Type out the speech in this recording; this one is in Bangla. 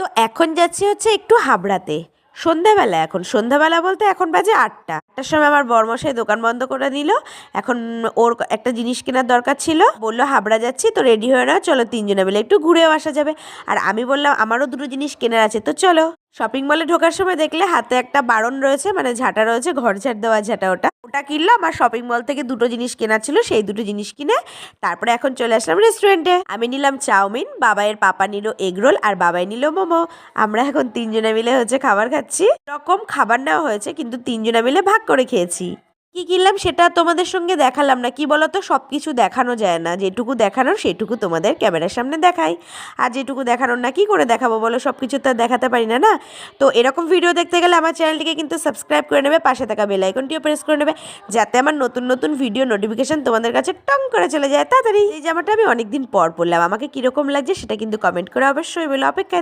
তো এখন যাচ্ছি হচ্ছে একটু হাবড়াতে। সন্ধ্যাবেলা, এখন সন্ধ্যাবেলা বলতে এখন বাজে 8টার সময় আমার বরমশাই দোকান বন্ধ করে দিল। এখন ওর একটা জিনিস কেনার দরকার ছিল, বললো হাবড়া যাচ্ছি তো রেডি হয়ে নাও, চলো তিনজনে মিলে একটু ঘুরেও আসা যাবে। আর আমি বললাম আমারও দুটো জিনিস কেনার আছে, তো চলো। শপিং মলে ঢোকার সময় দেখলে হাতে একটা বারণ রয়েছে, মানে ঝাঁটা রয়েছে, ঘর ঝাড় দেওয়া ঝাঁটা, ওটা ওটা কিনলাম। আর শপিং মল থেকে দুটো জিনিস কেনার ছিল, সেই দুটো জিনিস কিনে তারপরে এখন চলে আসলাম রেস্টুরেন্টে। আমি নিলাম চাউমিন, বাবাইয়ের পাপা নিল এগরোল, আর বাবাই নিল মোমো। আমরা এখন তিনজনে মিলে হচ্ছে খাবার খাচ্ছি। রকম খাবার নেওয়া হয়েছে কিন্তু তিনজনে মিলে ভাগ করে খেয়েছি। কি কিনলাম সেটা তোমাদের সঙ্গে দেখালাম না, কি বলতো, সব কিছু দেখানো যায় না, যেটুকু দেখানোর সেটুকু তোমাদের ক্যামেরার সামনে দেখাই। আর যেটুকু দেখানোর না কি করে দেখাবো বলো, সব কিছু তো আর দেখাতে পারি না না। তো এরকম ভিডিও দেখতে গেলে আমার চ্যানেলটিকে কিন্তু সাবস্ক্রাইব করে নেবে, পাশে থাকা বেল আইকনটিও প্রেস করে নেবে, যাতে আমার নতুন নতুন ভিডিও নোটিফিকেশন তোমাদের কাছে টং করে চলে যায় তাড়াতাড়ি। এই জামাটা আমি অনেকদিন পর পরলাম, আমাকে কীরকম লাগছে সেটা কিন্তু কমেন্ট করে অবশ্যই বলো। অপেক্ষায়